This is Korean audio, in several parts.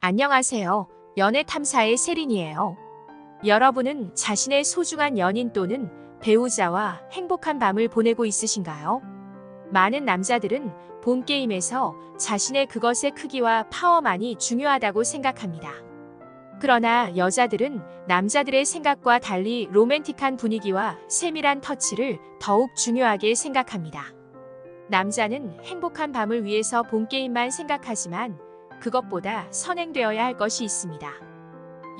안녕하세요. 연애 탐사의 세린이에요. 여러분은 자신의 소중한 연인 또는 배우자와 행복한 밤을 보내고 있으신가요? 많은 남자들은 본 게임에서 자신의 그것의 크기와 파워만이 중요하다고 생각합니다. 그러나 여자들은 남자들의 생각과 달리 로맨틱한 분위기와 세밀한 터치를 더욱 중요하게 생각합니다. 남자는 행복한 밤을 위해서 본 게임만 생각하지만 그것보다 선행되어야 할 것이 있습니다.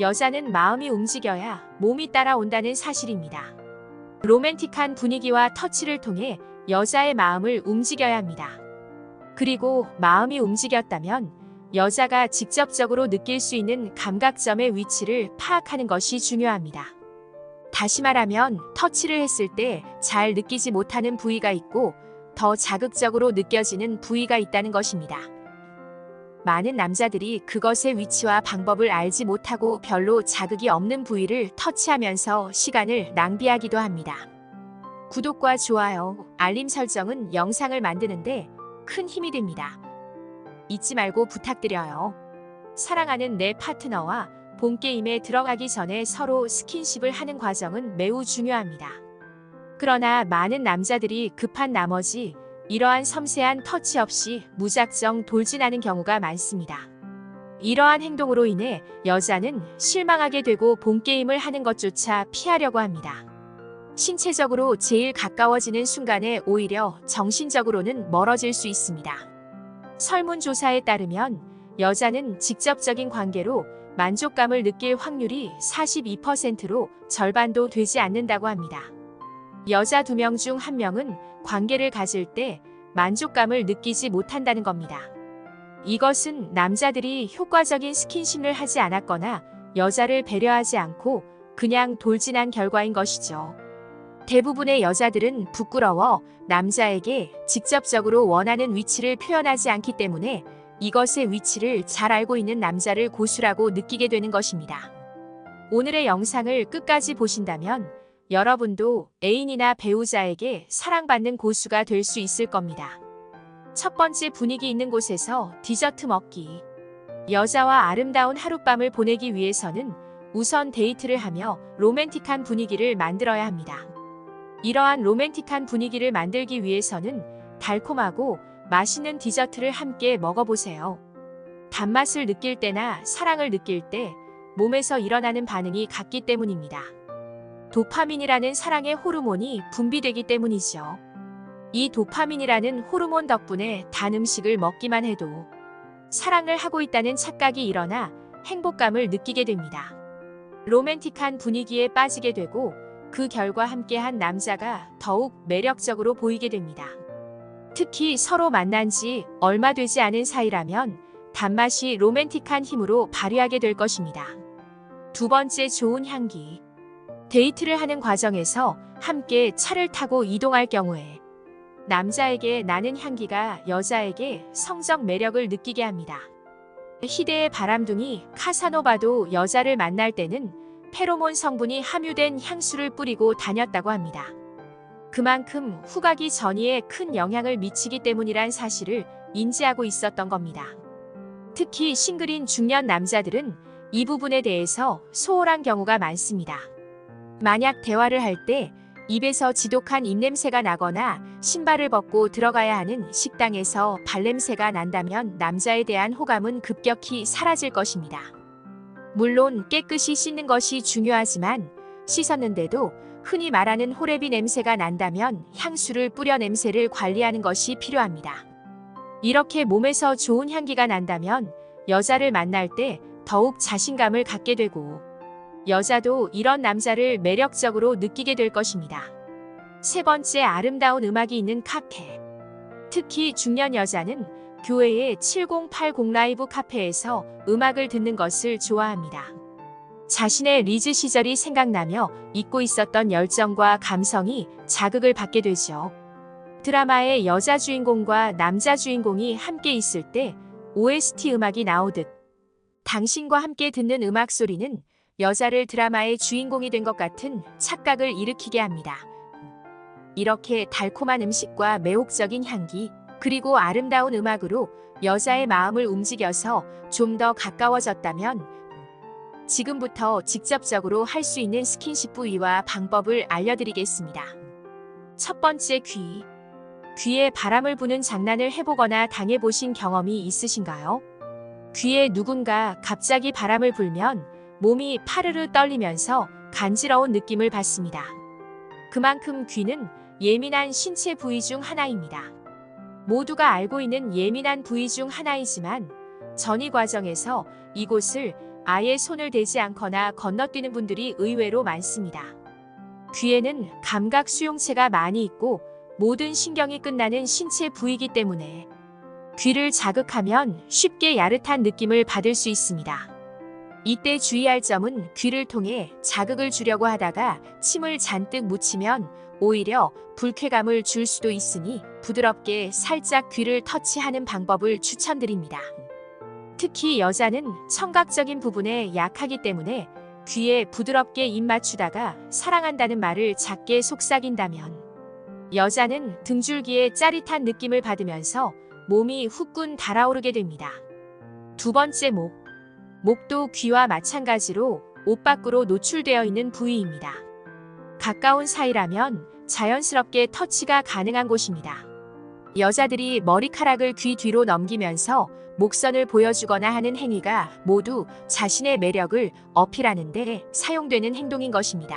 여자는 마음이 움직여야 몸이 따라온다는 사실입니다. 로맨틱한 분위기와 터치를 통해 여자의 마음을 움직여야 합니다. 그리고 마음이 움직였다면 여자가 직접적으로 느낄 수 있는 감각점의 위치를 파악하는 것이 중요합니다. 다시 말하면 터치를 했을 때 잘 느끼지 못하는 부위가 있고 더 자극적으로 느껴지는 부위가 있다는 것입니다. 많은 남자들이 그것의 위치와 방법을 알지 못하고 별로 자극이 없는 부위를 터치하면서 시간을 낭비하기도 합니다. 구독과 좋아요, 알림 설정은 영상을 만드는데 큰 힘이 됩니다. 잊지 말고 부탁드려요. 사랑하는 내 파트너와 본 게임에 들어가기 전에 서로 스킨십을 하는 과정은 매우 중요합니다. 그러나 많은 남자들이 급한 나머지 이러한 섬세한 터치 없이 무작정 돌진하는 경우가 많습니다. 이러한 행동으로 인해 여자는 실망하게 되고 본 게임을 하는 것조차 피하려고 합니다. 신체적으로 제일 가까워지는 순간에 오히려 정신적으로는 멀어질 수 있습니다. 설문조사에 따르면 여자는 직접적인 관계로 만족감을 느낄 확률이 42%로 절반도 되지 않는다고 합니다. 여자 2명 중 1명은 관계를 가질 때 만족감을 느끼지 못한다는 겁니다. 이것은 남자들이 효과적인 스킨십을 하지 않았거나 여자를 배려하지 않고 그냥 돌진한 결과인 것이죠. 대부분의 여자들은 부끄러워 남자에게 직접적으로 원하는 위치를 표현하지 않기 때문에 이것의 위치를 잘 알고 있는 남자를 고수라고 느끼게 되는 것입니다. 오늘의 영상을 끝까지 보신다면 여러분도 애인이나 배우자에게 사랑받는 고수가 될 수 있을 겁니다. 첫 번째, 분위기 있는 곳에서 디저트 먹기. 여자와 아름다운 하룻밤을 보내기 위해서는 우선 데이트를 하며 로맨틱한 분위기를 만들어야 합니다. 이러한 로맨틱한 분위기를 만들기 위해서는 달콤하고 맛있는 디저트를 함께 먹어보세요. 단맛을 느낄 때나 사랑을 느낄 때 몸에서 일어나는 반응이 같기 때문입니다. 도파민이라는 사랑의 호르몬이 분비되기 때문이죠. 이 도파민이라는 호르몬 덕분에 단 음식을 먹기만 해도 사랑을 하고 있다는 착각이 일어나 행복감을 느끼게 됩니다. 로맨틱한 분위기에 빠지게 되고 그 결과 함께한 남자가 더욱 매력적으로 보이게 됩니다. 특히 서로 만난 지 얼마 되지 않은 사이라면 단맛이 로맨틱한 힘으로 발휘하게 될 것입니다. 두 번째, 좋은 향기. 데이트를 하는 과정에서 함께 차를 타고 이동할 경우에 남자에게 나는 향기가 여자에게 성적 매력을 느끼게 합니다. 희대의 바람둥이 카사노바도 여자를 만날 때는 페로몬 성분이 함유된 향수를 뿌리고 다녔다고 합니다. 그만큼 후각이 전이에 큰 영향을 미치기 때문이란 사실을 인지하고 있었던 겁니다. 특히 싱글인 중년 남자들은 이 부분에 대해서 소홀한 경우가 많습니다. 만약 대화를 할 때 입에서 지독한 입냄새가 나거나 신발을 벗고 들어가야 하는 식당에서 발냄새가 난다면 남자에 대한 호감은 급격히 사라질 것입니다. 물론 깨끗이 씻는 것이 중요하지만 씻었는데도 흔히 말하는 호레비 냄새가 난다면 향수를 뿌려 냄새를 관리하는 것이 필요합니다. 이렇게 몸에서 좋은 향기가 난다면 여자를 만날 때 더욱 자신감을 갖게 되고 여자도 이런 남자를 매력적으로 느끼게 될 것입니다. 세 번째, 아름다운 음악이 있는 카페. 특히 중년 여자는 교회의 7080 라이브 카페에서 음악을 듣는 것을 좋아합니다. 자신의 리즈 시절이 생각나며 잊고 있었던 열정과 감성이 자극을 받게 되죠. 드라마의 여자 주인공과 남자 주인공이 함께 있을 때 OST 음악이 나오듯 당신과 함께 듣는 음악 소리는 여자를 드라마의 주인공이 된 것 같은 착각을 일으키게 합니다. 이렇게 달콤한 음식과 매혹적인 향기, 그리고 아름다운 음악으로 여자의 마음을 움직여서 좀 더 가까워졌다면 지금부터 직접적으로 할 수 있는 스킨십 부위와 방법을 알려드리겠습니다. 첫 번째, 귀. 귀에 바람을 부는 장난을 해보거나 당해보신 경험이 있으신가요? 귀에 누군가 갑자기 바람을 불면 몸이 파르르 떨리면서 간지러운 느낌을 받습니다. 그만큼 귀는 예민한 신체 부위 중 하나입니다. 모두가 알고 있는 예민한 부위 중 하나이지만 전이 과정에서 이곳을 아예 손을 대지 않거나 건너뛰는 분들이 의외로 많습니다. 귀에는 감각 수용체가 많이 있고 모든 신경이 끝나는 신체 부위이기 때문에 귀를 자극하면 쉽게 야릇한 느낌을 받을 수 있습니다. 이때 주의할 점은 귀를 통해 자극을 주려고 하다가 침을 잔뜩 묻히면 오히려 불쾌감을 줄 수도 있으니 부드럽게 살짝 귀를 터치하는 방법을 추천드립니다. 특히 여자는 청각적인 부분에 약하기 때문에 귀에 부드럽게 입 맞추다가 사랑한다는 말을 작게 속삭인다면 여자는 등줄기에 짜릿한 느낌을 받으면서 몸이 후끈 달아오르게 됩니다. 두 번째, 목. 목도 귀와 마찬가지로 옷 밖으로 노출되어 있는 부위입니다. 가까운 사이라면 자연스럽게 터치가 가능한 곳입니다. 여자들이 머리카락을 귀 뒤로 넘기면서 목선을 보여주거나 하는 행위가 모두 자신의 매력을 어필하는 데 사용되는 행동인 것입니다.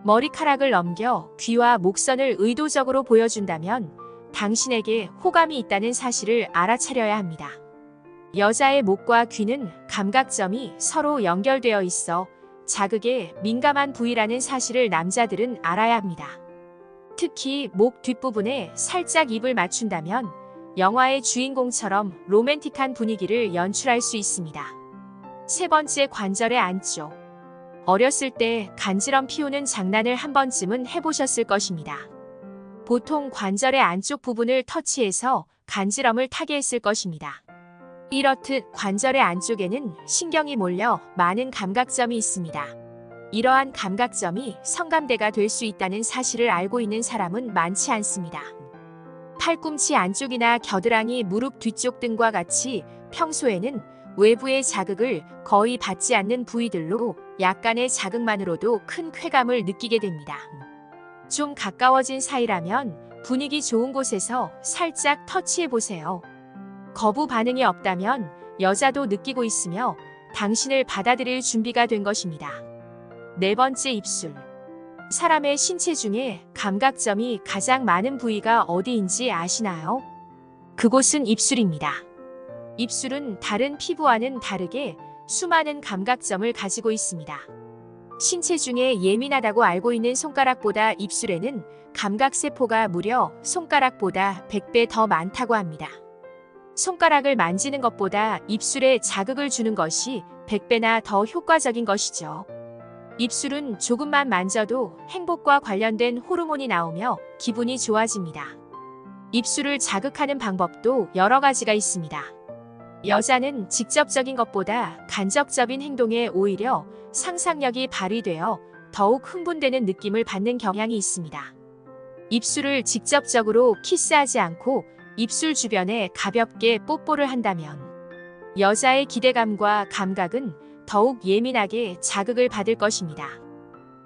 머리카락을 넘겨 귀와 목선을 의도적으로 보여준다면 당신에게 호감이 있다는 사실을 알아차려야 합니다. 여자의 목과 귀는 감각점이 서로 연결되어 있어 자극에 민감한 부위라는 사실을 남자들은 알아야 합니다. 특히 목 뒷부분에 살짝 입을 맞춘다면 영화의 주인공처럼 로맨틱한 분위기를 연출할 수 있습니다. 세 번째, 관절의 안쪽. 어렸을 때 간지럼 피우는 장난을 한 번쯤은 해보셨을 것입니다. 보통 관절의 안쪽 부분을 터치해서 간지럼을 타게 했을 것입니다. 이렇듯 관절의 안쪽에는 신경이 몰려 많은 감각점이 있습니다. 이러한 감각점이 성감대가 될 수 있다는 사실을 알고 있는 사람은 많지 않습니다. 팔꿈치 안쪽이나 겨드랑이, 무릎 뒤쪽 등과 같이 평소에는 외부의 자극을 거의 받지 않는 부위들로 약간의 자극만으로도 큰 쾌감을 느끼게 됩니다. 좀 가까워진 사이라면 분위기 좋은 곳에서 살짝 터치해보세요. 거부 반응이 없다면 여자도 느끼고 있으며 당신을 받아들일 준비가 된 것입니다. 네 번째, 입술. 사람의 신체 중에 감각점이 가장 많은 부위가 어디인지 아시나요? 그곳은 입술입니다. 입술은 다른 피부와는 다르게 수많은 감각점을 가지고 있습니다. 신체 중에 예민하다고 알고 있는 손가락보다 입술에는 감각세포가 무려 손가락보다 100배 더 많다고 합니다. 손가락을 만지는 것보다 입술에 자극을 주는 것이 100배나 더 효과적인 것이죠. 입술은 조금만 만져도 행복과 관련된 호르몬이 나오며 기분이 좋아집니다. 입술을 자극하는 방법도 여러 가지가 있습니다. 여자는 직접적인 것보다 간접적인 행동에 오히려 상상력이 발휘되어 더욱 흥분되는 느낌을 받는 경향이 있습니다. 입술을 직접적으로 키스하지 않고 입술 주변에 가볍게 뽀뽀를 한다면 여자의 기대감과 감각은 더욱 예민하게 자극을 받을 것입니다.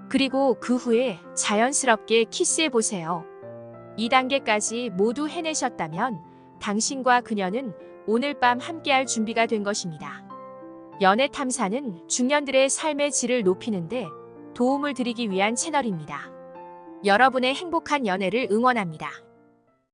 그리고 그 후에 자연스럽게 키스해보세요. 2단계까지 모두 해내셨다면 당신과 그녀는 오늘 밤 함께할 준비가 된 것입니다. 연애 탐사는 중년들의 삶의 질을 높이는데 도움을 드리기 위한 채널입니다. 여러분의 행복한 연애를 응원합니다.